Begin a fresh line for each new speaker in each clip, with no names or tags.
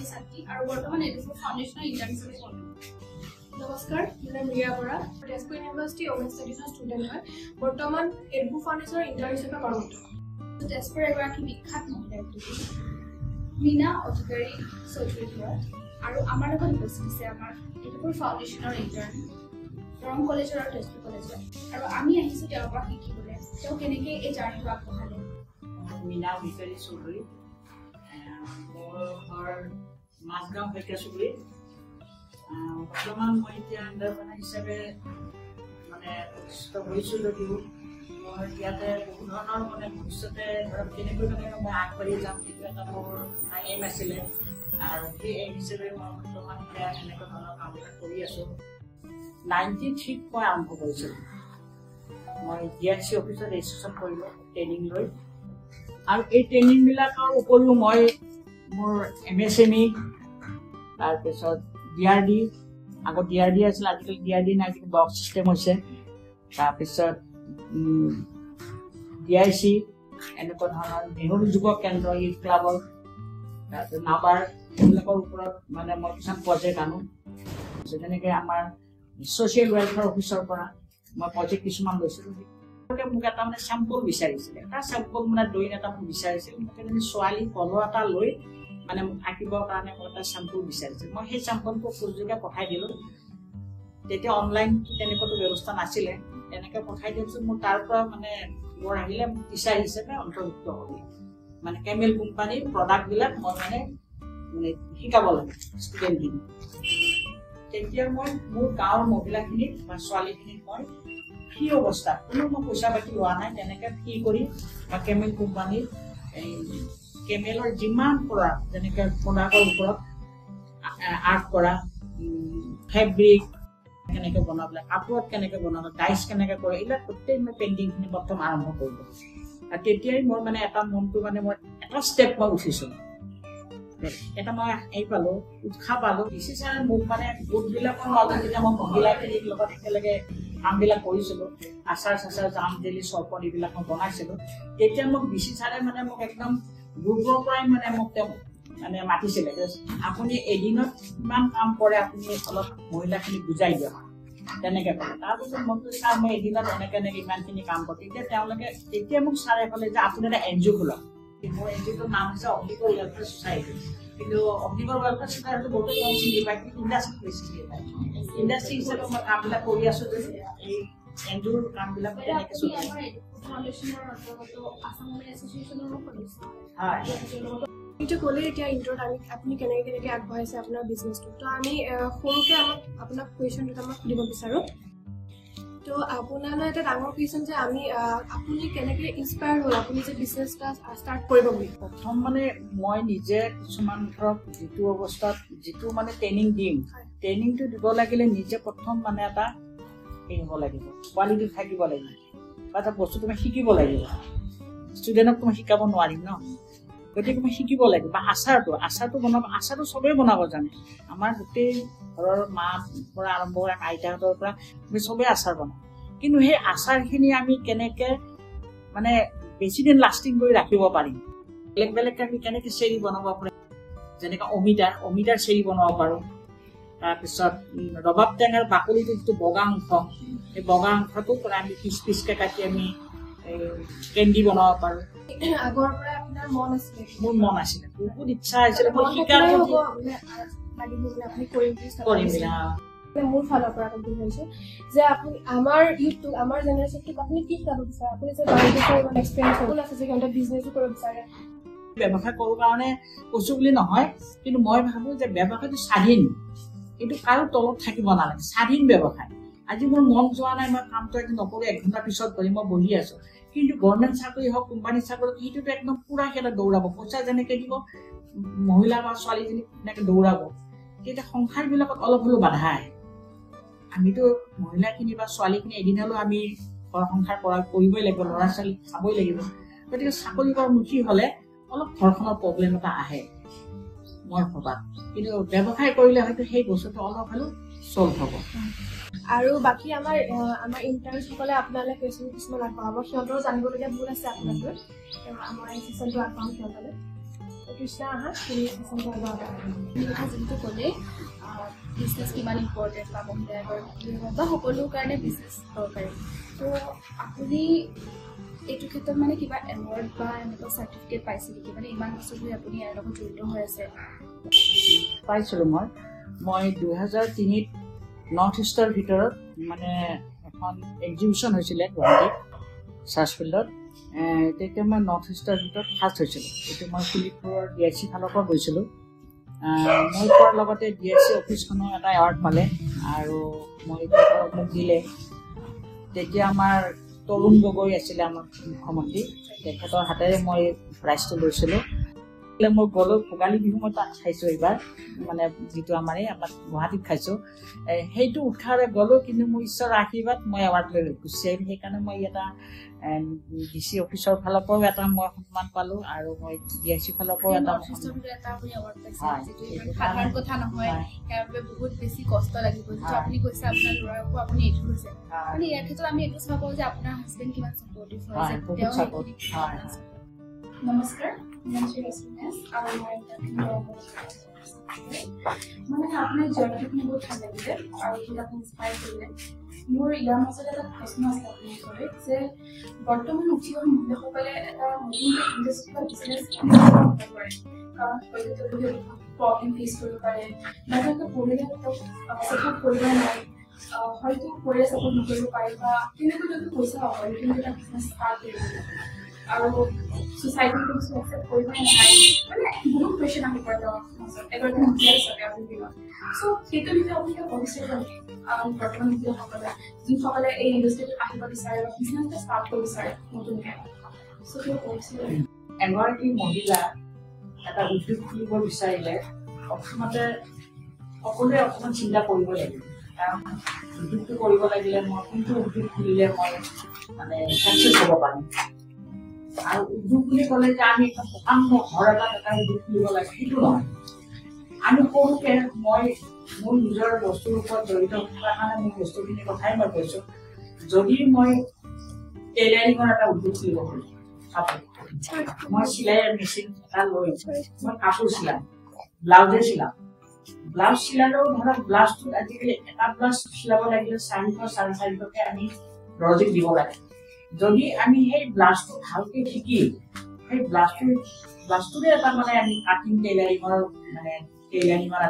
ছাত্ৰী ছাত্ৰী আৰু বৰ্তমান এডুকেশ্যন ফাউণ্ডেশ্যনৰ ইণ্টাৰ্ণশ্বিপ কৰোঁ। নমস্কাৰ, মোৰ নাম ৰিয়া বৰা, তেজপুৰ ইউনিভাৰ্চিটি ওমেন ষ্টাডিজৰ ষ্টুডেণ্ট হয়। বৰ্তমান এডুকেশ্যন ফাউণ্ডেশ্যনৰ ইণ্টাৰ্ণশ্বিপত কৰ্মৰত। তেজপুৰৰ এগৰাকী বিখ্যাত মহিলা উদ্যোগী মীনা অধিকাৰী চৌধুৰী ঘৰত আৰু আমাৰ লগত উপস্থিত আছে আমাৰ এডুকেশ্যন ফাউণ্ডেশ্যনৰ ইণ্টাৰ্ণ দৰং কলেজৰ আৰু তেজপুৰ কলেজৰ, আৰু আমি আহিছোঁ তেওঁৰ পৰা শিকিবলৈ তেওঁ কেনেকৈ এই জাৰ্ণিটো আগবঢ়ালে।
মীনা অধিকাৰী চৌধুৰী, মোৰ ঘৰ মাজগাঁও শইকীয়াচুবুৰী। বৰ্তমান মই এতিয়া আণ্ডাৰপাৰ্টনাৰ হিচাপে মানে প্ৰতিষ্ঠিত হৈছোঁ যদিও মই ইয়াতে বহু ধৰণৰ মানে ভৱিষ্যতে ধৰক কেনেকৈ মানে মই আগবাঢ়ি যাম সেইটো এটা মোৰ এইম আছিলে, আৰু সেই এইম হিচাপে মই বৰ্তমান এতিয়া এনেকুৱা ধৰণৰ কামবিলাক কৰি আছোঁ। 93 মই আৰম্ভ কৰিছিলোঁ। মই DRC অফিচত ৰেজিষ্ট্ৰেশ্যন কৰিলোঁ ট্ৰেইনিং লৈ, আৰু এই ট্ৰেইনিংবিলাকৰ উপৰিও মই মোৰ MSME, তাৰপিছত DRD, আগত DRD আছিল, আজিকালি DRD নাই, বক্স চিষ্টেম হৈছে, তাৰপিছত DIC, এনেকুৱা ধৰণৰ নেহৰু যুৱ কেন্দ্ৰ, ইউথ ক্লাবৰ, তাৰপিছত নাবাৰ, এইবিলাকৰ ওপৰত মানে মই কিছুমান প্ৰজেক্ট আনো। যেনেকৈ আমাৰ ছ'চিয়েল ৱেলফেয়াৰ অফিচৰ পৰা মই প্ৰজেক্ট কিছুমান লৈছিলোঁ। মোক এটা মানে চেম্পল বিচাৰিছিলে, এটা চেম্পল মানে ড্ৰয়িং এটা মোক বিচাৰিছিল। মোক এজনী ছোৱালী পল' এটা লৈ মানে মোক আঁকিবৰ কাৰণে মোক এটা চেম্পল বিচাৰিছিল। মই সেই চেম্পলটো ফৌজযোগে পঠাই দিলোঁ। তেতিয়া অনলাইন তেনেকুৱাতো ব্যৱস্থা নাছিলে, তেনেকৈ পঠাই দিয়াৰ পিছত মোৰ তাৰ পৰা মানে মোৰ আহিলে টিচাৰ হিচাপে অন্তৰ্ভুক্ত হ'লে মানে কেমেল কোম্পানীৰ প্ৰডাক্টবিলাক মই মানে শিকাব লাগে ষ্টুডেণ্টখিনি। তেতিয়া মই মোৰ গাঁৱৰ মহিলাখিনিক বা ছোৱালীখিনিক মই ফ্ৰী অৱস্থাত, কোনো মই পইচা পাতি লোৱা নাই, তেনেকৈ ফ্ৰী কৰি বা কেমেল কোম্পানীৰ এই কেমেলৰ যিমান প্ৰডাক্ট, যেনেকৈ প্ৰডাক্টৰ ওপৰত আৰ্ট কৰা, ফেব্ৰিক কেনেকৈ বনাবলৈ, কাপোৰত কেনেকৈ বনাব, ডাইচ কেনেকৈ কৰে, এইবিলাক গোটেই মই পেইণ্টিংখিনি প্ৰথম আৰম্ভ কৰিলোঁ। আৰু তেতিয়াই মোৰ মানে এটা মনটো মানে মই এটা ষ্টেপ মই উঠিছোঁ, এটা মই এই পালোঁ, উৎসাহ পালোঁ। ডিচি ছাৰে মোক মানে গোটবিলাকৰ মাজত যেতিয়া মই মহিলাখিনিৰ লগত একেলগে কামবিলাক কৰিছিলোঁ, আচাৰ চাচাৰ, জাম জেলি, চৰবত এইবিলাক মই বনাইছিলোঁ, তেতিয়া মোক ডিচি ছাৰে মানে মোক একদম গ্ৰুপৰ পৰাই মানে মোক তেওঁ মানে মাতিছিলে যে আপুনি এদিনত কিমান কাম কৰে আপুনি অলপ মহিলাখিনিক বুজাই দিয়ক, তেনেকৈ ক'লে। তাৰপিছত মই কৈছোঁ ছাৰ মই এদিনত এনেকৈ ইমানখিনি কাম কৰোঁ। তেতিয়া মোক ছাৰে ক'লে যে আপুনি এটা NGO খোলক। মোৰ NGOটোৰ নাম হৈছে অগ্নিগড় ৱেলফেয়াৰ ছ'চাইটি, কিন্তু অগ্নিগড় ৱেলফেয়াৰ ছ'চাইটিটো বহুতে কম চিনি পায়, কিন্তু ইণ্ডাষ্ট্ৰীত বেছি চিনি পায়। ইণ্ডাষ্ট্ৰী হিচাপে মই কামবিলাক কৰি আছোঁ যে এই NGOৰ কামবিলাক তেনেকৈ চলি আছে।
ক'লে এতিয়া ইণ্ট্ৰত আপুনি কেনেকৈ আগবঢ়াইছে আপোনাৰ বিজনেছটো, তো আমি সৰুকৈ আপোনাক কুৱেশ্যন দুটা মই সুধিব বিচাৰোঁ। তো আপোনালৈ এটা ডাঙৰ কুৱেশ্যন যে আপুনি কেনেকৈ ইনস্পায়াৰ হ'ল আপুনি যে বিজনেছ এটা ষ্টাৰ্ট কৰিব বুলি?
প্ৰথম মানে মই নিজে কিছুমান ধৰক যিটো অৱস্থাত যিটো মানে ট্ৰেইনিং দিম, ট্ৰেইনিংটো দিব লাগিলে নিজে প্ৰথম মানে এটা হেৰি হ'ব লাগিব, কোৱালিটি থাকিব লাগিব, বা এটা বস্তু তুমি শিকিব লাগিব। ষ্টুডেণ্টক তুমি শিকাব নোৱাৰিম ন, গতিকে মই শিকিব লাগিব। বা আচাৰটো বনাব, আচাৰটো চবেই বনাব জানে, আমাৰ গোটেই ঘৰৰ মাৰ পৰা আৰম্ভ কৰি আইতাহঁতৰ পৰা আমি চবেই আচাৰ বনাওঁ, কিন্তু সেই আচাৰখিনি আমি কেনেকৈ মানে বেছিদিন লাষ্টিং কৰি ৰাখিব পাৰিম, বেলেগ বেলেগকৈ আমি কেনেকৈ চেৰি বনাব পাৰিম, যেনেকৈ অমিতাৰ চেৰি বনাব পাৰোঁ। তাৰপিছত ৰবাব টেঙাৰ বাকলিটো যিটো বগা অংশ, সেই বগা অংশটো পৰা আমি পিচ পিচকৈ কাটি আমি কেণ্ডি বনাব পাৰোঁ।
আগৰ পৰা আপোনাৰ মন আছিলে?
মোৰ মন আছিলে, বহুত ইচ্ছা হৈছিলে মই শিকাৰ
মোৰ ফালৰ পৰা ভাবিছোঁ যে আপুনি আমাৰ ইউথটোক, আমাৰ জেনেৰেশ্যনটোক আপুনি কি শিকাব বিচাৰে? আপুনি যে ইমান এক্সপিৰিয়েঞ্চ হ'ল আছে যে সিহঁতে বিজনেছো কৰিব বিচাৰে।
ব্যৱসায় কৰোঁ কাৰণে কৈছোঁ বুলি নহয়, কিন্তু মই ভাবোঁ যে ব্যৱসায়টো স্বাধীন, কিন্তু কাৰো তলত থাকিব নালাগে, স্বাধীন ব্যৱসায়। আজি মোৰ মন যোৱা নাই, মই কামটো একদিন নকৰোঁ, 1 ঘণ্টা পিছত কৰিম, মই বহি আছোঁ। কিন্তু গভৰ্ণমেণ্ট চাকৰি হওক, কোম্পানীৰ চাকৰি, সেইটোতো একদম পূৰা সিহঁতে দৌৰাব, পইচা যেনেকৈ দিব, মহিলা বা ছোৱালীজনীক তেনেকৈ দৌৰাব, তেতিয়া সংসাৰবিলাকত অলপ হ'লেও বাধা আহে। আমিতো মহিলাখিনি বা ছোৱালীখিনি এদিন হ'লেও আমি ঘৰ সংসাৰ কৰিবই লাগিব, ল'ৰা ছোৱালী চাবই লাগিব। গতিকে চাকৰি মুখী হ'লে অলপ ঘৰখনৰ প্ৰব্লেম এটা আহে মই ভবাত, কিন্তু ব্যৱসায় কৰিলে হয়তো সেই বস্তুটো অলপ হ'লেও চল্ভ হ'ব।
আৰু বাকী আমাৰ ইণ্টাৰ্ণসকলে আপোনালৈ কুৱেশ্যন কিছুমান আগবঢ়াব, সিহঁতৰো জানিবলগীয়া বহুত আছে আপোনালৈ, আমাৰ এই ছেশ্যনটো আগবঢ়াম সিহঁতলৈ। তৃষ্ণা আহা তুমি
যিটো ক'লে বিজনেছ কিমান ইম্পৰ্টেণ্ট বা মহিলা এগৰাকীয়ে হওক বা সকলো কাৰণে বিজনেছ দৰকাৰী তো আপুনি এইটো ক্ষেত্ৰত মানে কিবা এৱাৰ্ড বা এনেকুৱা চাৰ্টিফিকেট পাইছে নেকি মানে ইমান বছৰ ধৰি আপুনি ইয়াৰ লগত জড়িত হৈ আছে
পাইছিলোঁ মই 2003 নৰ্থ ইষ্টৰ ভিতৰত মানে এখন এক্সিবিশ্যন হৈছিলে গুৱাহাটীত চাৰ্চফিল্ডত তেতিয়া মই নৰ্থ ইষ্টৰ ভিতৰত ফাৰ্ষ্ট হৈছিলোঁ এইটো মই শোণিতপুৰৰ DIC ফালৰ পৰা গৈছিলোঁ মই পোৱাৰ লগতে DIC অফিচখনৰ এটা এৱাৰ্ড পালে আৰু মই মোক দিলে তেতিয়া আমাৰ তৰুণ গগৈ আছিলে আমাৰ মুখ্যমন্ত্ৰী তেখেতৰ হাতেৰে মই প্ৰাইজটো লৈছিলোঁ মই গ'লো ভোগালী বিহু মই তাত খাইছোঁ এইবাৰ মানে যিটো আমাৰ গুৱাহাটীত খাইছোঁ সেইটো উৎসাহেৰে গ'লো কিন্তু মোৰ ঈশ্বৰৰ আশীৰ্বাদ মই এৱাৰ্ড লৈ গুচি আহিলোঁ সেইকাৰণে মই এটা DC অফিচৰ ফালৰ পৰাও এটা মই সন্মান পালোঁ আৰু মই DIC ফালৰ পৰাও এটা
সাধাৰণ কথা নহয় ইয়াৰ বাবে বহুত বেছি কষ্ট লাগিব যিটো আপুনি কৈছে আপোনাৰ ল'ৰাকো আপুনি এৰি গৈছে মানে ইয়াৰ ক্ষেত্ৰত আমি এইটো চাব যে আপোনাৰ হাজবেণ্ড কিমান ছাপৰ্টিভ হয়
নমস্কাৰ মই শ্ৰী ৰশ্মিনেছ আৰু মই মানে আপোনাৰ জাৰ্নিটো বহুত ভাল লাগিলে আৰু বহুত আপুনি ইনস্পায়াৰ কৰিলে মোৰ ইয়াৰ মাজত এটা প্ৰশ্ন আছে আপোনাৰ ওচৰত যে বৰ্তমান উঠি অহা মহিলাসকলে এটা নতুন ইণ্ডাষ্ট্ৰি বা বিজনেছ কৰে কাৰণ হয়তো তেওঁলোকে প্ৰব্লেম ফেচ কৰিব পাৰে বা তেওঁলোকে পৰিয়ালে ছাপৰ্ট কৰিব নোৱাৰে হয়তো পৰিয়ালে ছাপৰ্ট নকৰিব পাৰে বা তেনেকৈ তেওঁলোকে পইচা পাব পাৰে কিন্তু এটা বিজনেছ ষ্টাৰ্ট কৰিবলৈ আৰু সোসাইটিৰ কিছু একসেপ্ট কৰিব নোৱাৰে মানে বহুত কুৱেশ্যন আহি পৰে তেওঁৰ মাজত এগৰাকী মহিলা হিচাপে আজিৰ দিনত চ' সেইটো বিষয়ে আপুনি কিবা ভৱিষ্যত নেকি বৰ্তমান মহিলাসকলে যোনসকলে এই ইণ্ডাষ্ট্ৰিটোত আহিব বিচাৰে বা বিজনেছ এটা ষ্টাৰ্ট কৰিব বিচাৰে নতুনকৈ চ' কিবা ভৱিষ্যত
এগৰাকী মহিলা এটা উদ্যোগ খুলিব বিচাৰিলে প্ৰথমতে সকলোৱে অকণমান চিন্তা কৰিব লাগিব কাৰণ উদ্যোগটো কৰিব লাগিলে মই কোনটো উদ্যোগ খুলিলে মই মানে চাকচেছ হ'ব পাৰিম আৰু উদ্যোগ বুলি ক'লে যে আমি এটা প্ৰকাণ্ড ঘৰ এটা উদ্যোগ খুলিব লাগে সেইটো নহয় আমি সৰুকে মই মোৰ নিজৰ বস্তুৰ ওপৰত জড়িত থকাৰ কাৰণে মোৰ বস্তুখিনিৰ কথাই মই কৈছোঁ যদি মই টেইলাৰিঙৰ এটা উদ্যোগ খুলিব খোজোঁ মই চিলাইৰ মেচিন এটা লৈ মই কাপোৰ চিলাম ব্লাউজে চিলাম ব্লাউজ চিলালেও ধৰক ব্লাউজটোত আজিকালি এটা ব্লাউজ চিলাব লাগিলে 400-450কে আমি দৰ্জীক দিব লাগে যদি আমি সেই ব্লাউজটো ভালকে শিকি সেই ব্লাউজটোৰে এটা মানে আমি কাটিং টেইলাৰিঙৰ মানে টেইলাৰিঙৰ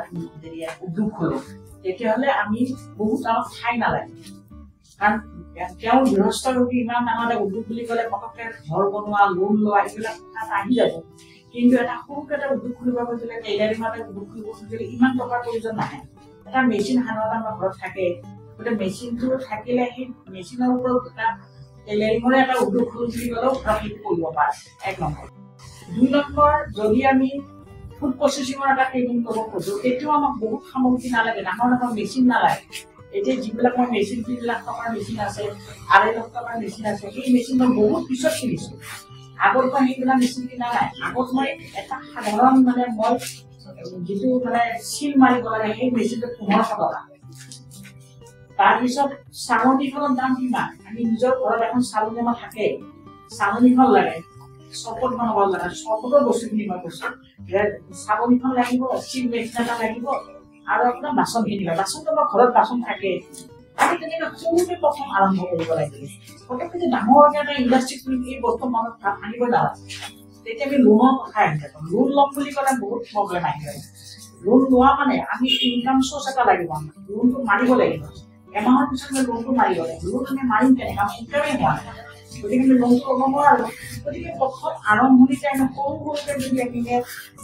উদ্যোগ খোলো তেতিয়াহ'লে আমি বহুত আমাক ঠাই নালাগে কাৰণ তেওঁ গৃহস্থ লোকে ইমান ডাঙৰ এটা উদ্যোগ বুলি ক'লে পটককৈ ঘৰ বনোৱা লোন লোৱা এইবিলাক কথা আহি যাব কিন্তু এটা সৰুকে এটা উদ্যোগ খুলিব খুজিলে টেইলাৰিঙৰ এটা উদ্যোগ খুলিব খুজিলে ইমান টকাৰ প্ৰয়োজন নাহে এটা মেচিন সাধাৰণতে আমাৰ ঘৰত থাকে গতিকে মেচিনটো থাকিলে সেই মেচিনৰ ওপৰত এটা টেইলাৰিঙৰ এটা উদ্যোগ খুলি বুলি ক'লেও প্ৰফিট কৰিব পাৰে 1 নম্বৰ 2 নম্বৰ যদি আমি ফুড প্ৰচেছিঙৰ এটা ট্ৰেইনিং কৰিব খোজোঁ তেতিয়াও আমাক বহুত সামগ্ৰী নালাগে ডাঙৰ মেচিন নালাগে এতিয়া যিবিলাক মই মেচিন 3 লাখ টকাৰ মেচিন আছে 2.5 লাখ টকাৰ মেচিন আছে সেই মেচিন মই বহুত পিছত কিনিছোঁ আগত মই সেইবিলাক মেচিন কিনা নাই আগত মই এটা সাধাৰণ মানে মই যিটো মানে চিল মাৰিব লাগে সেই মেচিনটো 1500 টকা তাৰপিছত চালনীখনৰ দাম কিমান আমি নিজৰ ঘৰত এখন চালনী আমাৰ থাকে চালনীখন লাগে চপত বনাব লাগে চপতৰ বস্তুখিনি মই কৈছোঁ যে চালনীখন লাগিব চিল মেচিন এটা লাগিব আৰু আপোনাৰ বাচন কিনিব বাচনটো আমাৰ ঘৰত বাচন থাকে আমি তেনেকৈ সৰুকৈ প্ৰথম আৰম্ভ কৰিব লাগিব পটককৈ যে ডাঙৰকৈ এটা ইণ্ডাষ্ট্ৰি খুলি এই বস্তু মনত আনিব নালাগে তেতিয়া আমি লোনৰ কথা আহি যাব লোন ল'ম বুলি ক'লে বহুত প্ৰব্লেম আহি যাব লোন লোৱা মানে আমি ইনকাম চ'ৰ্চ এটা লাগিব আমাক লোনটো মাৰিব লাগিব এমাহৰ পিছত আমি লোনটো মাৰিব লাগিব লোন আমি মাৰিম কেনেকৈ আমাৰ ইনকামেই হোৱা নাই গতিকে আমি লোনটো ল'ব নোৱাৰোঁ গতিকে প্ৰথম আৰম্ভণিতে আমি সৰুকৈ যদি আমি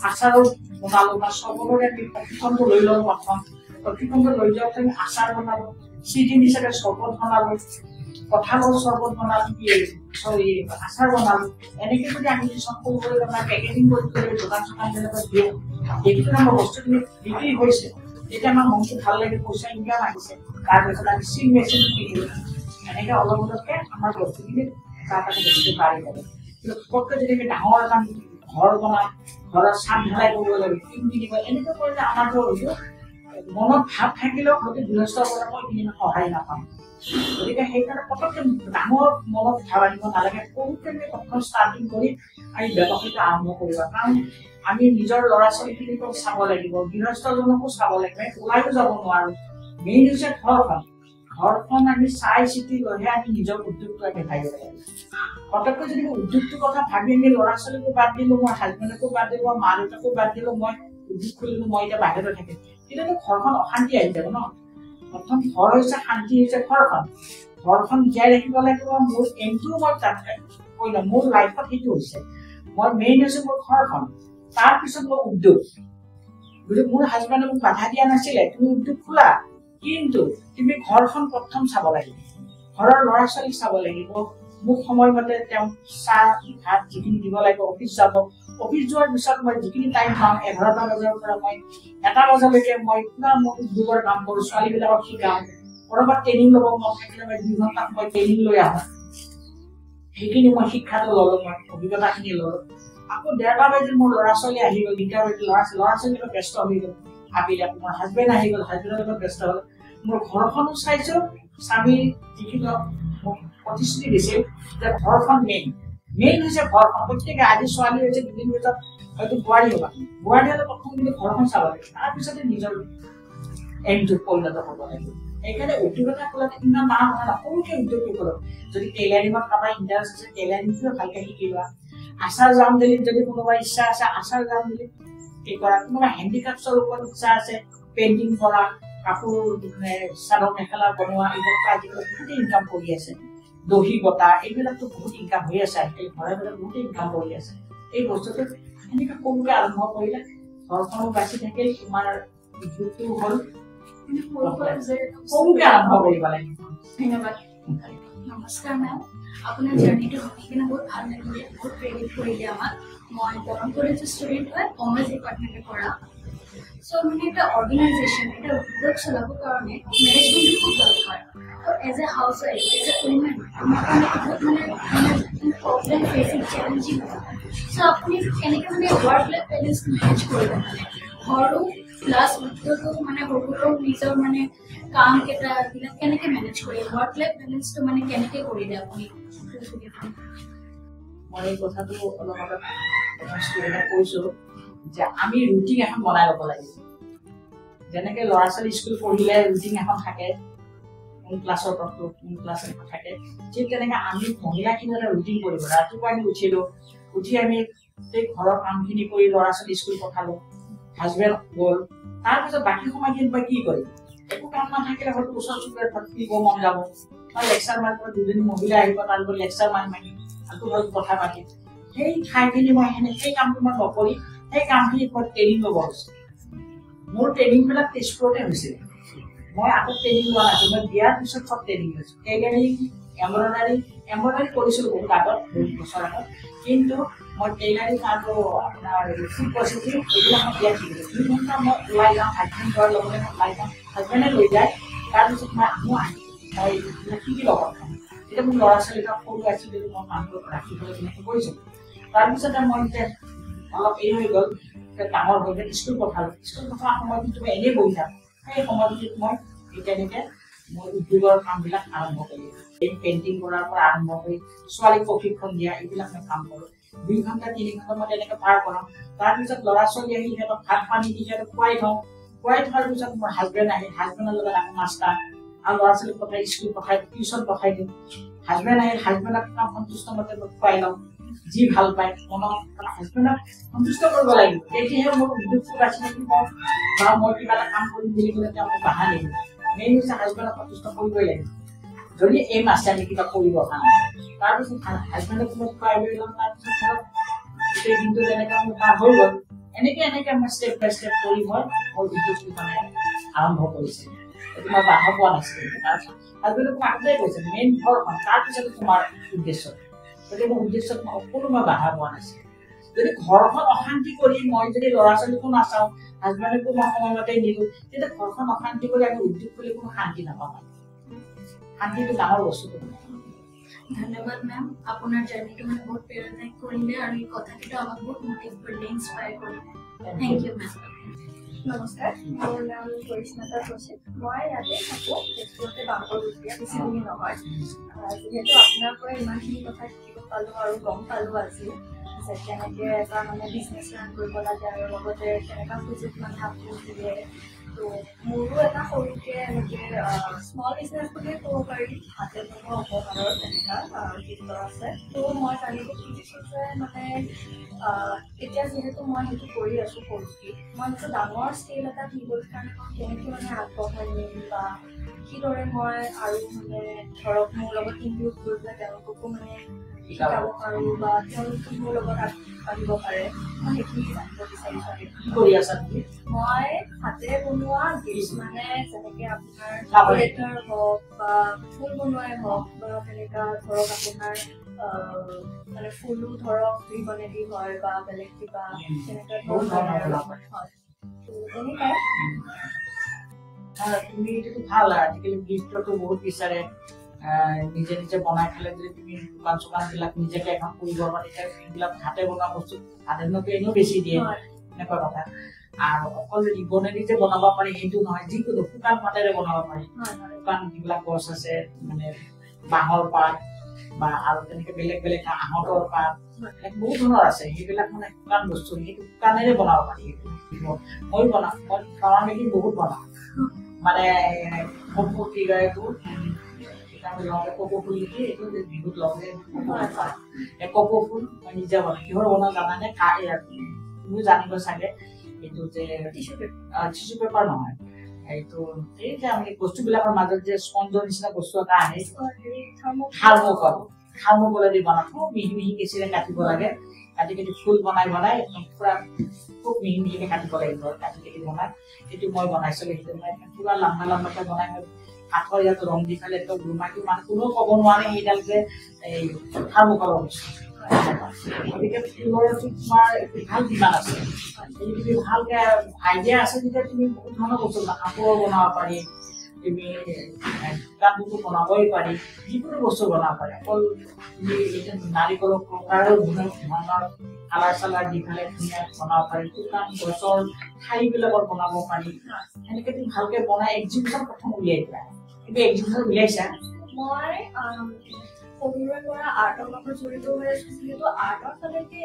আচাৰো বনালোঁ বা চবৰে আমি প্ৰশিক্ষণটো লৈ লওঁ প্ৰশিক্ষণটো লৈ যাওঁতে আমি আচাৰ বনালোঁ চিজিন হিচাপে চৰ্বত বনালোঁ কঁঠালৰ চৰ্বত বনালোঁ আচাৰ বনালোঁ এনেকৈ যদি আমি কিছুমান সৰু কৰি আমাৰ পেকেজিং কৰি দোকান চোকান যেনেকৈ দিওঁ সেইটোত আমাৰ বস্তুখিনি বিক্ৰী হৈছে তেতিয়া আমাৰ মনটো ভাল লাগে পইচা ইনকাম আহিছে তাৰপিছত আমি চিল মেচিন কিনিলোঁ এনেকৈ অলপ অলপকৈ আমাৰ বস্তুখিনি তাত বস্তুটো বাঢ়ি যাব কিন্তু পটককৈ যদি আমি ডাঙৰ এটা ঘৰ বনাম ঘৰৰ চাপ ঢালাই কৰিব লাগিব টিং কিনিব এনেকৈ কৰিলে আমাৰতো মনত ভাৱ থাকিলেও হয়তো গৃহস্থৰ পৰা মই ইমান সহায় নাপাম গতিকে সেইকাৰণে পটককৈ ডাঙৰ মনত ভাৱ আনিব নালাগে সৰুকৈ প্ৰথম ষ্টাৰ্টিং কৰি আমি ব্যৱসায়টো আৰম্ভ কৰিব কাৰণ আমি নিজৰ ল'ৰা ছোৱালীখিনিকো চাব লাগিব, গৃহস্থজনকো চাব লাগিব, ওলাইও যাব নোৱাৰো। মেইন হৈছে ঘৰখন আমি চাই চিতি লৈহে আমি নিজৰ উদ্যোগটো দেখাই দিব লাগিব। পটককৈ যদি উদ্যোগটোৰ কথা ভাবি আমি ল'ৰা ছোৱালীকো বাদ দিলো, মই হাজবেণ্ডকো বাদ দিলো, মই মা দেউতাকো বাদ দিলো, মই উদ্যোগ খুলিলো, মই এতিয়া বাহিৰত থাকিম, তেতিয়াতো ঘৰখন অশান্তি আহি যাব ন। প্ৰথম ঘৰ হৈছে শান্তি, হৈছে ঘৰখন জীয়াই ৰাখিব লাগিব। মোৰ এমটোও মই কৈ লওঁ, মোৰ লাইফত সেইটো হৈছে মই মেইন হৈছে মোৰ ঘৰখন, তাৰপিছত মোৰ উদ্যোগ। গতিকে মোৰ হাজবেণ্ডে মোক বাধা দিয়া নাছিলে, তুমি উদ্যোগ খোলা, কিন্তু তুমি ঘৰখন প্ৰথম চাব লাগিব, ঘৰৰ ল'ৰা ছোৱালীক চাব লাগিব। মোক সময়মতে তেওঁ চাহ ভাত যিখিনি দিব লাগিব, অফিচ যাব, অফিচ যোৱাৰ পিছত মই যিখিনি টাইম পাওঁ 11টা বজাৰ পৰা মই 1টা বজালৈকে মই পুৰা মোৰ উদ্যোগৰ কাম কৰোঁ, ছোৱালীবিলাকক শিকাওঁ। কৰবাত ট্ৰেইনিং ল'ব মন থাকিলে মই 2 ঘণ্টা মই ট্ৰেইনিং লৈ আহোঁ, সেইখিনি মই শিক্ষাটো ল'লো, মই অভিজ্ঞতাখিনি ল'লো। আকৌ 1:30 বাজিত মোৰ ল'ৰা ছোৱালী আহি গ'ল, 2টা বাজিত ল'ৰা ছোৱালীৰ লগত ব্যস্ত হৈ গ'ল, ভাবিলে মোৰ হাজবেণ্ড আহি গ'ল, হাজবেণ্ডৰ লগত ব্যস্ত হ'ল। মোৰ ঘৰখনো চাইছো, স্বামীৰ যিখিনি মোক প্ৰতিশ্ৰুতি দিছিল যে ঘৰখন মেইন হৈছে ঘৰখন। গতিকে আজি ছোৱালী হৈছে 2 দিন পিছত হয়তো বোৱাৰী হ'বা, বোৱাৰী হ'লে প্ৰথম কিন্তু ঘৰখন চাব লাগিব, তাৰপিছতে নিজৰ এমটোত পৰিণত হ'ব লাগিব। সেইকাৰণে উদ্যোগ এটা খোলাতে ইমান মানা নহয় ন, সৰুকে উদ্যোগটো খোলক। যদি টেইলাৰিঙত কাৰোবাৰ ইণ্টাৰেষ্ট আছে, টেইলাৰিংটো ভালকে শিকিবা। আচাৰ জামদানিত যদি কোনোবাৰ ইচ্ছা আছে, আচাৰ জামদানিত কৰা। কোনোবা হেণ্ডিক্ৰাফ্টছৰ ওপৰত ইচ্ছা আছে, পেইণ্টিং কৰা, কাপোৰ চাদৰ মেখেলা বনোৱা, এইবিলাক আজিকালি বহুত ইনকাম কৰি আছে। দহি বটা, এইবিলাকতো বহুত ইনকাম হৈ আছে, আজিকালি ঘৰে ঘৰে বহুত ইনকাম কৰি আছে। এই বস্তুটো এনেকৈ সৰুকে আৰম্ভ কৰিলে ঘৰখনো বাচি থাকিল, তোমাৰ উদ্যোগটো হ'ল। সৰুকে আৰম্ভ কৰিব লাগিব।
ধন্যবাদ। নমস্কাৰ মেম, আপোনাৰ জাৰ্নিটো শুনি কিনে বহুত ভাল লাগিলে, বহুত প্ৰেৰিত কৰিলে আমাক। মই দৰং কলেজৰ ষ্টুডেণ্ট হয়, কমাৰ্চ ডিপাৰ্টমেণ্টৰ পৰা। চ' মানে এটা অৰ্গেনাইজেশ্যন, এটা উদ্যোগ চলাবৰ কাৰণে মেনেজমেণ্টটো খুব দৰকাৰ। তো as a housewife, as a women, আমাৰ কাৰণে বহুত মানে প্ৰব্লেম ফেচিং, চেলেঞ্জিং হয়। চ' আপুনি কেনেকৈ মানে ৱৰ্ক লাইফ বেলেঞ্চ মেনেজ কৰিব, মানে ঘৰো প্লাছ উদ্যোগো, মানে সৰু নিজৰ মানে কামকেইটাবিলাক কেনেকৈ মেনেজ কৰি ৱৰ্ক লাইফ বেলেঞ্চটো মানে কেনেকৈ কৰিলে আপুনি?
মই এই কথাটো অলপ আগত ষ্টুডেণ্টক কৈছোঁ যে আমি ৰুটিন এখন বনাই ল'ব লাগিব। যেনেকৈ ল'ৰা ছোৱালী স্কুল পঢ়িলে ৰুটিন এখন থাকে, কোন ক্লাছৰ পৰা কোন ক্লাছ এখন থাকে, ঠিক তেনেকৈ আমি মহিলাখিনি এটা ৰুটিন কৰিব। ৰাতিপুৱা আমি উঠিলোঁ, উঠি আমি সেই ঘৰৰ কামখিনি কৰি ল'ৰা ছোৱালী স্কুল পঠালোঁ, হাজবেণ্ড গ'ল, তাৰপিছত বাকী সময়খিনিত মই কি কৰিম? একো কাম নাথাকিলে হয়তো ওচৰ চুবুৰীয়াত থাকিব মন যাব, বা লেকচাৰ মাৰিব, 2জনী মহিলা আহিব, তাৰ লগত লেকচাৰ মাৰিম, আকৌ হয়তো কথা পাতিম। সেই ঠাইখিনি মই সেই কামটো মই নকৰি সেই কামখিনিত মই ট্ৰেইনিং ল'ব হৈছোঁ। মোৰ ট্ৰেইনিংবিলাক তেজপুৰতে হৈছিল, মই আকৌ ট্ৰেইনিং লোৱা নাছিলোঁ, মই বিয়াৰ পিছত চব ট্ৰেইনিং লৈছোঁ। টেইলাৰিং, এম্ব্ৰইডাৰী কৰিছিলোঁ বহুত আগত, বহুত বছৰ আগত, কিন্তু মই টেইলাৰিং আৰু আপোনাৰ ফুড প্ৰচেছিং এইবিলাক মই বিয়াত শিকিলোঁ। 2 ঘণ্টা মই ওলাই যাওঁ, হাজবেণ্ড যোৱাৰ লগতে মই ওলাই যাওঁ, হাজবেণ্ডে লৈ যায়, তাৰপিছত মই আহোঁ, মই এইবিলাক শিকি ল'ব পাৰোঁ। এতিয়া মোৰ ল'ৰা ছোৱালীবিলাক সৰু আছিল, যদি মই মানুহক ৰাখিবলৈ তেনেকৈ কৰিছোঁ। তাৰপিছতে মই এতিয়া অলপ এই হৈ গ'ল, ডাঙৰ হৈ গ'ল, স্কুল পঠালোঁ। স্কুল পঠোৱাৰ সময়ত তুমি এনেই বহি থাকোঁ, সেই সময়টোত মই তেনেকৈ মই উদ্যোগৰ কামবিলাক আৰম্ভ কৰিলোঁ। এই পেইণ্টিং কৰাৰ পৰা আৰম্ভ কৰি ছোৱালীক প্ৰশিক্ষণ দিয়া, এইবিলাক মই কাম কৰোঁ। 2 ঘণ্টা 3 ঘণ্টা মই তেনেকৈ পাৰ কৰাওঁ। তাৰপিছত ল'ৰা ছোৱালী আহি সিহঁতক ভাত পানী দি সিহঁতক খুৱাই থওঁ। খুৱাই থোৱাৰ পিছত মোৰ হাজবেণ্ড আহে, হাজবেণ্ডৰ লগত আকৌ নাস্তা, আৰু ল'ৰা ছোৱালীক পঠাই স্কুল পঠাই টিউশ্যন পঠাই দিওঁ। হাজবেণ্ড আহিল, হাজবেণ্ডক সন্তুষ্ট মতে মই খুৱাই লওঁ, যি ভাল পায় মনত হাজবেণ্ডক সন্তুষ্ট কৰিব লাগিব, তেতিয়াহে মোৰ উদ্যোগটো বাচি থাকিব, বা মই কিবা এটা কাম কৰিম বুলি ক'লে তেওঁ মোক বাধা নিদিব। মেইন হৈছে হাজবেণ্ডক সন্তুষ্ট কৰিবই লাগিব, যদি এইম আছে আমি কিবা কৰিবৰ কাৰণে। তাৰপিছত হাজবেণ্ডক মই খুৱাই লৈ লওঁ, তাৰপিছত ধৰক গোটেই দিনটো যেনেকৈ মোৰ পাৰ হৈ গ'ল, এনেকৈ মই ষ্টেপ বাই ষ্টেপ কৰি মই মোৰ উদ্যোগটো মানে আৰম্ভ কৰিছিলোঁ। এইটো মই বাধা পোৱা নাছিলোঁ। তাৰপিছত হাজবেণ্ডে মোক আগতে কৈছে মেইন ঘৰখন, তাৰপিছতে তোমাৰ উদ্দেশ্য। গতিকে মোৰ উদ্দেশ্যত মই অকণো মই বাধা পোৱা নাছিলোঁ। যদি ঘৰখন অশান্তি কৰি মই যদি ল'ৰা ছোৱালীকো নাচাওঁ, হাজবেণ্ডকো মই সময়মতে নিদিওঁ, তেতিয়া ঘৰখন অশান্তি কৰি আমি উদ্যোগ কৰি কোনো শান্তি নাপাওঁ। শান্তিটো ডাঙৰ বস্তুটো।
ধন্যবাদ মেম, আপোনাৰ জাৰ্নিটো মানে বহুত প্ৰেৰণা কৰিলে আৰু এই কথাকেইটা আমাক বহুত মটিভ কৰিলে, ইনস্পায়াৰ কৰিলে। Thank you ma'am.
নমস্কাৰ, মোৰ নাম কৰিশ্মাতা কৌশিক। মই ইয়াতে থাকোঁ, তেজপুৰতে বাংগৰগুৰিয়া, বেছি দূৰ নহয়। যিহেতু আপোনাৰ পৰা ইমানখিনি কথা শিকিব পালোঁ আৰু গম পালোঁ আজি
আছে কেনেকৈ এটা মানে বিজনেছ ৰান কৰিব লাগে আৰু লগতে কেনেকুৱা সুযোগ মানে আপুনি দিয়ে তো মোৰো এটা সৰুকৈ এনেকৈ স্মল বিজনেছ বুলিয়ে ক'ব পাৰি হাতে বনোৱা উপহাৰৰ তেনেকুৱা গীত আছে তো মই জানিব খুজিছোঁ যে মানে এতিয়া যিহেতু মই সেইটো কৰি আছোঁ সৰুকৈ মই সেইটো ডাঙৰ স্কেল এটা দিবৰ কাৰণে মই কেনেকৈ মানে আগবঢ়াই নিম বা কিদৰে মই আৰু মানে ধৰক মোৰ লগত ইনক্লুড কৰি পেলাই তেওঁলোককো মানে শিকাব পাৰোঁ বা তেওঁলোকে মোৰ লগত আগবাঢ়িব পাৰে মই সেইখিনি জানিব বিচাৰিছোঁ।
কি কৰি আছা তুমি?
মই হাতে বনোৱা গিফ্ট মানে যেনেকৈ আপোনাৰ লেটাৰ হওক বা ফুল বনোৱাই হওক বা তেনেকুৱা ধৰক আপোনাৰ মানে ফুলো ধৰক ৰিবনেদি হয় বা বেলেগ কিবা তেনেকুৱা ধৰণৰ হয় তেনেকুৱাই।
তুমি এইটো ভাল আজিকালি গিফ্টতো বহুত বিচাৰে নিজে নিজে বনাই খালে যদি তুমি দোকান চোকানবিলাক নিজকে এখন কৰিব পাৰা তেতিয়া সেইবিলাক হাতে বনোৱা বস্তু সাধাৰণতে এনেও বেছি দিয়ে এনেকুৱা কথা আৰু অকল ৰিবনেদি যে বনাব পাৰি সেইটো নহয় যিকোনো শুকান পাতেৰে বনাব পাৰি শুকান যিবিলাক গছ আছে মানে বাঁহৰ পাত বা আৰু তেনেকে বেলেগ বেলেগ আহঁতৰ পাত বহুত ধৰণৰ আছে সেইবিলাক মানে শুকান বস্তু সেইটো শুকানেৰে বনাব পাৰি মই বনাওঁ মই খানা মেলি বহুত বনাওঁ মানে কি কয় এইটো কপৌ ফুল নেকি এইটো বিহুত লগে কপৌ ফুল মই নিজে বনাওঁ কিহৰ বনাওঁ জানানে তুমি জানিব চাগে এইটো যে টিচু পেপাৰ নহয় এইটো এই যে আমি বস্তুবিলাকৰ মাজত যে স্পঞ্জৰ নিচিনা বস্তু এটা আহে থাৰ্মোকলেদি বনাওঁ খুব মিহি মিহি কেঁচিৰে কাটিব লাগে কাটি কাটি ফুল বনাই বনাই একদম পুৰা খুব মিহি মিহিকে কাটিব লাগিব কাটি কাটি বনাই সেইটো মই বনাইছিলোঁ সেইটো মই কিবা লম্বা লম্বাকৈ বনাই মই কাঠৰ ইয়াত ৰং দি পেলাই একদম গুমাইটো মানে কোনেও ক'ব নোৱাৰে সেইডাল যে এই থাৰ্মোকলৰ বস্তু গতিকে ফুলৰটো তোমাৰ ভাল ডিমাণ্ড আছে যদি ভালকে আইডিয়া আছে তেতিয়া তুমি বহুত ধৰণৰ বস্তু কাপোৰ বনাব পাৰি তুমি কাপোৰটো বনাবই পাৰি যিকোনো বস্তু বনাব পাৰি অকল তুমি এতিয়া নাৰিকলৰ প্ৰকাৰৰ ধৰণৰ কালাৰ চালাৰ দি পেলাই ধুনীয়া বনাব পাৰি শুকান গছৰ ঠাৰিবিলাকত বনাব পাৰি সেনেকৈ তুমি ভালকে বনাই এক্সিবিশ্যন প্ৰথম উলিয়াই দিয়া কিন্তু এক্সিবিশ্যন উলিয়াইছা
মই সৰুৰে পৰা আৰ্টৰ লগত জড়িত হৈ আছোঁ যিহেতু আৰ্টৰ ফালেদি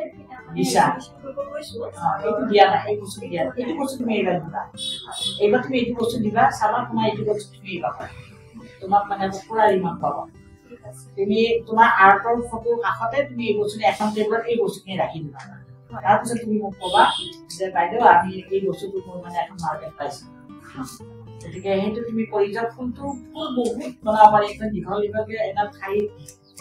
কৰিব গৈছোঁ
এইটো দিয়া নাই এই বস্তু দিয়া এইটো বস্তু তুমি এইবাৰ দিবা এইবাৰ তুমি এইটো বস্তু দিবা চাবা তোমাৰ এইটো বস্তু তুমি পাবা তোমাক মানে পুৰা ৰিমাৰ্ক পাবা তুমি তোমাৰ আৰ্টৰ ফটো কাষতে তুমি এই বস্তুখিনি এখন টেবুলত এই বস্তুখিনি ৰাখি দিবা তাৰপিছত তুমি মোক ক'বা যে বাইদেউ আমি এই বস্তুটো মোৰ মানে এখন মাৰ্কেট পাইছোঁ গতিকে সেইটো তুমি কৰি যোৱা ফুলটো ফুল বহুত বনাব পাৰি একদম দীঘল দীঘলকৈ এটা ঠাই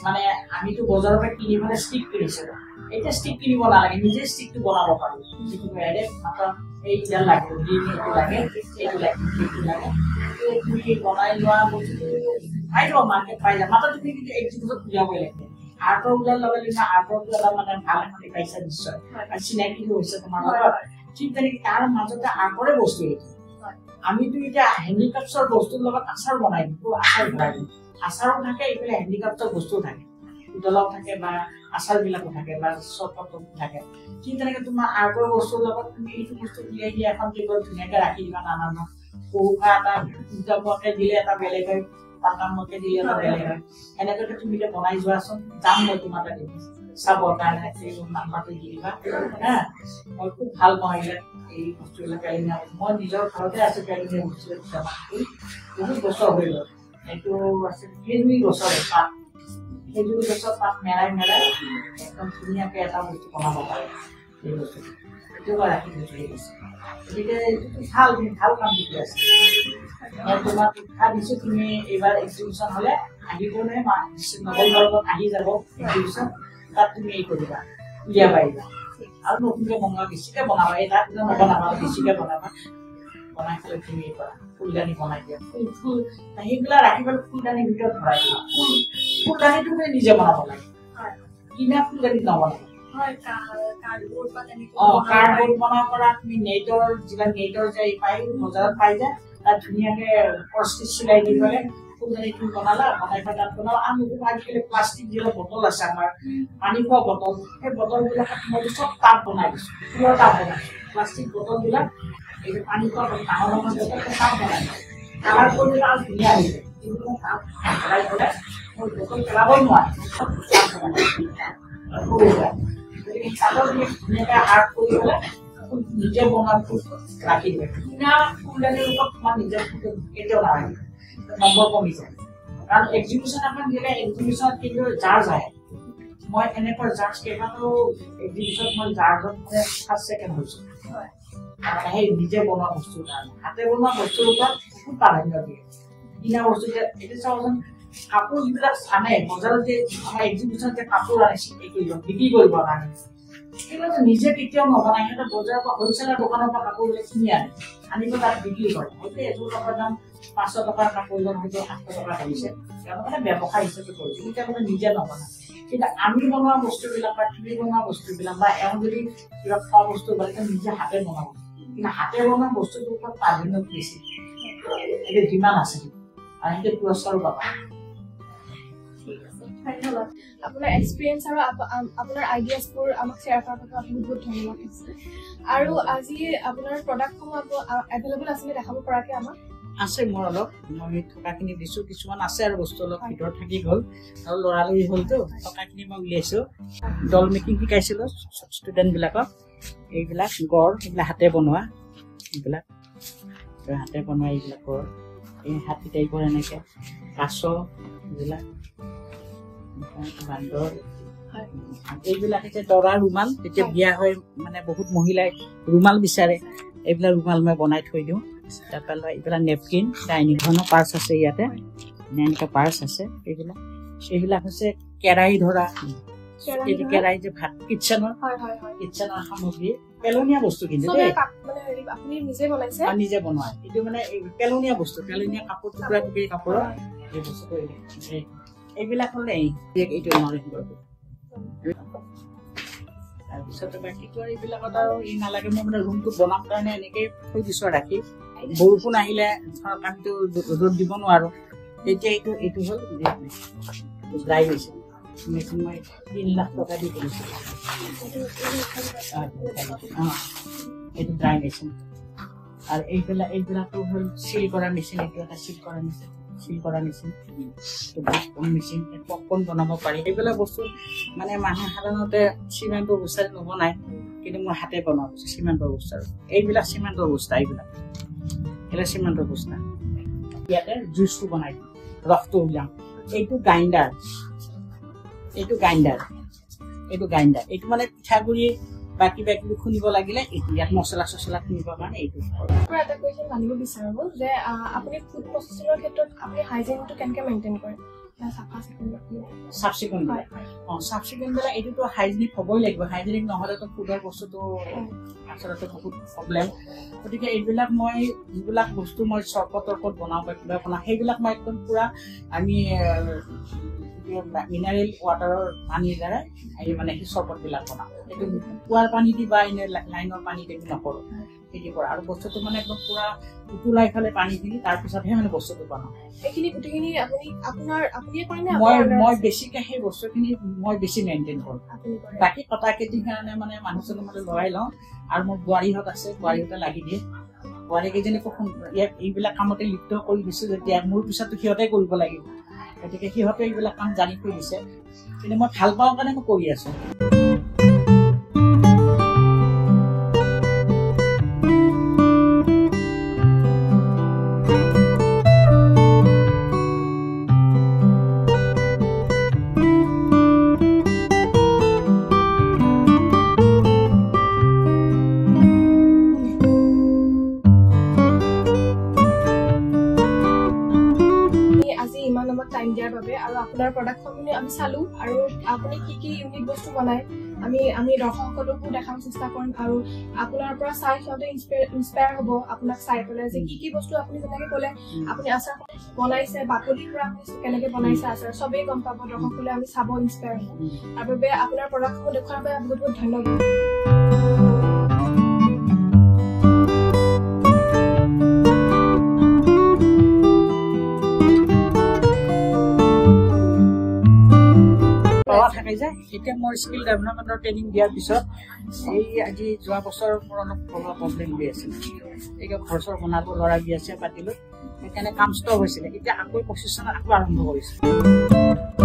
মানে আমিতো বজাৰৰ পৰা কিনি পেলাই ষ্টিক কিনিছিলোঁ এতিয়া ষ্টিক কিনিব নালাগে নিজে ষ্টিকটো বনাব পাৰোঁ যিকোনো এৰে মাত্ৰ এইডাল লাগে এইটো লাগে এইটো লাগে সেইটো লাগে তুমি বনাই লোৱা বস্তুটো পাই যাবা মাৰ্কেট পাই যাবা মাত্ৰ তুমি কিন্তু এক্সিবিশ্যনত উলিয়াবই লাগে আৰ্টৰ ওলাৰ লগে লগে আৰ্টৰটো এটা মানে ভাল এখন পাইছা নিশ্চয় আৰু চিনাকিটো হৈছে তোমাৰ লগত ঠিক তেনেকৈ তাৰ মাজতে আৰ্টৰে বস্তু এইটো আমিতো এতিয়া হেণ্ডিক্ৰাফ্টছৰ বস্তুৰ লগত আচাৰ বনাই দিওঁ আচাৰ ভৰাই দিওঁ আচাৰো থাকে এইফালে হেণ্ডিক্ৰাফ্টছৰ বস্তুও থাকে পুতলাও থাকে বা আচাৰবিলাকো থাকে বা চটপটো থাকে ঠিক তেনেকৈ তোমাৰ আৰ্টৰ বস্তুৰ লগত তুমি এইটো বস্তু উলিয়াই দিয়া এখন টেবুলত ধুনীয়াকৈ ৰাখি দিবা নানান সৰুকা এটা দুটাকৈ দিলে এটা বেলেগ হয় পাতামকৈ দিলে এটা বেলেগ হয় এনেকৈ তুমি এতিয়া বনাই যোৱাচোন যাম মই তোমাৰ তাত দিম চাবৰ কাৰণে নাম্বাৰটো দি দিবা হা মই খুব ভাল পাওঁ এইবিলাক এই বস্তুবিলাক পেলিঙা মই নিজৰ ঘৰতে আছোঁ পেলিঙা বস্তুবিলাক বহুত বছৰ হৈ গ'ল এইটো আছে সেইজুৰি গছৰ পাত সেইজুৰি গছৰ পাত মেৰাই মেৰাই একদম ধুনীয়াকৈ এটা বস্তু বনাব পাৰে এই বস্তুটো এইটো মই ৰাখি দিছোঁ এই বস্তু গতিকে এইটোতো ভাল ভাল কাম শিকি আছে মই তোমাক শিক্ষা দিছোঁ তুমি এইবাৰ এক্সিবিশ্যন হ'লে আহিবলৈ নৱেম্বৰত আহি যাব এক্সিবিশ্যন তাত তুমি এই কৰিবা উলিয়াব পাৰিবা আৰু নতুনকৈ বনোৱা বেছিকৈ বনাবা এই তাত নবনাবা বেছিকৈ বনাবা বনাই পেলাই তুমি এই কৰা ফুলদানি বনাই দিয়া ফুল ফুল সেইবিলাক ৰাখি পেলাই ফুলদানিৰ ভিতৰত ভৰাই দিবা ফুলদানিটো তুমি নিজে বনাব লাগে কিনা ফুলদানি নবনাবা কাৰ্ডবৰ্ড বনাব পৰা তুমি নেটৰ যিবিলাক নেটৰ যে পাই বজাৰত পাই যায় তাত ধুনীয়াকৈ কষ্টিচ চিলাই দি পেলাই ফুলদানিটো বনালা বনাই পেলাই তাত বনালা আৰু আজিকালি প্লাষ্টিক যিবিলাক বটল আছে আমাৰ পানী খোৱা বটল সেই বটলবিলাকত মই চব টাব বনাই দিছোঁ ফুলৰ টাব বনাইছোঁ প্লাষ্টিক বটলবিলাক এই যে পানী খোৱা ডাঙৰ ডাঙৰ বটল টাব বনাই দিছোঁ কালাৰ কৰিলে আৰু ধুনীয়া হৈ যায় কিন্তু টাব ভৰাই পেলাই মই বটল পেলাবই নোৱাৰোঁ চাদৰ ধুনীয়াকৈ আৰ্ট কৰি পেলাই নিজে বনোৱা ফুল ৰাখি দিয়ে কিনা ফুলদানিৰ লগত তোমাৰ নিজে কেতিয়াও নাৰাখে নম্বৰ কমি যায় কাৰণ এক্সিবিশ্যন এখন দিলে এক্সিবিশ্যনত কিন্তু জাৰ যায় মই এনেকুৱা জাৰ্জ কেইবাটাও এক্সিবিশ্যন মই জাৰ্জত মানে ফাৰ্ষ্ট ছেকেণ্ড হৈছোঁ সেই নিজে বনোৱা বস্তুৰ কাৰণে হাতে বনোৱা বস্তুৰ ওপৰত খুব প্ৰাধান্য দিয়ে কিনা বস্তু এতিয়া চাওঁচোন কাপোৰ যিবিলাক আনে বজাৰত যে আমাৰ এক্সিবিশ্যনত যে কাপোৰ আনিছে বিক্ৰী কৰিবৰ কাৰণে সেইবিলাক নিজে কেতিয়াও নবনায় সিহঁতে বজাৰৰ পৰা হ'লচেলাৰ দোকানৰ পৰা কাপোৰবিলাক কিনি আনিব তাত বিক্ৰী কৰে হয়তো এযোৰ কাপোৰৰ দাম 500 টকাৰ কাপোৰজন হয়তো 800 টকা কৰিছে তেওঁলোকে মানে ব্যৱসায় হিচাপে কৰিছে এতিয়া মানে নিজে নবনায় কিন্তু আমি বনোৱা বস্তুবিলাক বা তুমি বনোৱা বস্তুবিলাক বা এওঁ যদি কিবা খোৱা বস্তু বনাই নিজে হাতে বনাব কিন্তু হাতে বনোৱা বস্তুটোৰ ওপৰত প্ৰাধান্য বেছি এইটো ডিমাণ্ড আছে আৰু সেইটো পুৰস্কাৰো পাবা
ধন্যবাদ আপোনাৰ এক্সপিৰিয়েঞ্চ আৰু আপোনাৰ আইডিয়াছবোৰ আমাক শ্বেয়াৰ কৰাৰ বাবে বহুত বহুত ধন্যবাদ দিছে আৰু আজি আপোনাৰ প্ৰডাক্টসমূহ এভেইলেবল আছিলে দেখাব পৰাকৈ আমাক
আছে মোৰ অলপ মই থকাখিনি দিছোঁ কিছুমান আছে আৰু বস্তু অলপ ভিতৰত থাকি গ'ল আৰু লৰালৰি হ'লতো থকাখিনি মই উলিয়াইছোঁ ডল মেকিং শিকাইছিলোঁ ষ্টুডেণ্টবিলাকক এইবিলাক গড় এইবিলাক হাতে বনোৱা এইবিলাক এইবিলাকৰ এই হাতী টাইপৰ এনেকৈ কাছ এইবিলাক বান্দৰ এইবিলাক এতিয়া দৰা ৰুমাল তেতিয়া বিয়া হয় মানে বহুত মহিলাই ৰুমাল বিচাৰে এইবিলাক ৰুমাল মই বনাই থৈ দিওঁ তাৰপৰা এইবিলাক নেপকিন ডাইনিং ধৰণৰ পাৰ্চ আছে ইয়াতে এনেকুৱা পাৰ্চ আছে এইবিলাক হৈছে কেৰাহী ধৰা এইটো কেৰাহী যে ভাত কিটচেনৰ সামগ্ৰী পেলনীয়া বস্তু কিন্তু নিজে বনোৱা এইটো মানে পেলনীয়া বস্তু পেলনীয়া কাপোৰ টুকুৰা টুকুৰি কাপোৰৰ এই বস্তুটো এইবিলাক হ'লে এইটো তাৰপিছতে বাকীটো আৰু এইবিলাকত আৰু ই নালাগে মই মানে ৰুমটো বনাম কাৰণে এনেকেই থৈ দিছোঁ ৰাখি বৰষুণ আহিলে ধৰক আমিতো ৰ'দ দিব নোৱাৰোঁ তেতিয়া এইটো হ'ল ড্ৰাই হৈছে মেচিন মই 3 লাখ টকা দি কিনিছোঁ এইটো ড্ৰাই মেচিন আৰু এইবিলাকটো হ'ল চিল কৰা মেচিন এইটো এটা চিল কৰা মেচিন মেচিন পপকৰ্ণ বনাব পাৰি এইবিলাক বস্তু মানে মানুহে সাধাৰণতে চিমেণ্টৰ বস্তা নবনায় কিন্তু মই হাতে বনোৱা বস্তু চিমেণ্টৰ বস্তা এইবিলাক চিমেণ্টৰ বস্তা এইবিলাক চিমেণ্টৰ বস্তা ইয়াতে জুচটো বনাই দিওঁ ৰসটো উলিয়াম এইটো গ্ৰাইণ্ডাৰ এইটো মানে পিঠাগুড়ি বা কিবা কিবি খুন্দিব লাগিলে ইয়াত মছলা চছলা খুন্দিবৰ কাৰণে এইটো
এটা কুৱেশ্যন জানিব বিচাৰিব যে আপুনি ফুড প্ৰচেছিঙৰ ক্ষেত্ৰত আপুনি হাইজিনটো কেনেকৈ মেইনটেইন কৰে চাফ চিকুণ বিলাক এইটোতো হাইজেনিক হ'বই লাগিব হাইজেনিক নহ'লেতো ফুডৰ বস্তুটো আচলতে বহুত প্ৰব্লেম গতিকে এইবিলাক মই যিবিলাক বস্তু মই চৰবত বনাওঁ বা কিবা বনাওঁ সেইবিলাক মই একদম পুৰা আমি মিনাৰেল ৱাটাৰৰ পানীৰ দ্বাৰা মানে সেই চৰবতবিলাক বনাওঁ সেইটো কুঁৱাৰ পানী দি বা এনে লাইনৰ পানী দি নকৰোঁ খেতি কৰা আৰু বস্তুটো মানে একদম পুৰা উতলাই ফালে পানীখিনি তাৰপিছতহে মানে বস্তুটো বনাওঁ এইখিনি গোটেইখিনি আপুনিয়ে কৰে নে
মই বেছিকৈ সেই বস্তুখিনি মই বেছি মেইনটেইন কৰোঁ বাকী কটা কেটিৰ কাৰণে মানে মানুহজনে মানে লৰাই লওঁ আৰু মোৰ বোৱাৰীহঁত আছে বোৱাৰীহঁতে লাগি দিয়ে বোৱাৰীকেইজনীকো ইয়াক এইবিলাক কামতে লিপ্ত কৰি দিছোঁ যেতিয়া মোৰ পিছতো সিহঁতে কৰিব লাগিব গতিকে সিহঁতে এইবিলাক কাম জানি কৰি দিছে কিন্তু মই ভাল পাওঁ কাৰণে মই কৰি আছোঁ
টাইম দিয়াৰ বাবে আৰু আপোনাৰ প্ৰডাক্টসমূহ আমি চালো আৰু আপুনি কি ইউনিক বস্তু বনায় আমি দৰ্শকসকলকো দেখাব চেষ্টা কৰিম আৰু আপোনাৰ পৰা চাই সিহঁতে ইনস্পায়াৰ হ'ব আপোনাক চাই পেলাই যে কি বস্তু আপুনি যেনেকৈ ক'লে আপুনি আচাৰ বনাইছে বাকলিৰ পৰা আপুনি কেনেকৈ বনাইছে আচাৰ চবেই গম পাব দৰ্শকসকলে আমি চাব ইনস্পায়াৰ হ'ব তাৰ বাবে আপোনাৰ প্ৰডাক্টসমূহ দেখুৱাৰ বাবে বহুত বহুত ধন্যবাদ
থাকে যে এতিয়া মোৰ স্কিল ডেভেলপমেণ্টৰ ট্ৰেইনিং দিয়াৰ পিছত এই আজি যোৱা বছৰৰ পৰা অলপ প্ৰব্লেম হৈ আছিল এতিয়া ঘৰ চৰ বনাব ল'ৰা বিয়া চিয়া পাতিলোঁ সেইকাৰণে কাম ষ্টপ হৈছিলে এতিয়া আকৌ 25 চনত আকৌ আৰম্ভ কৰিছোঁ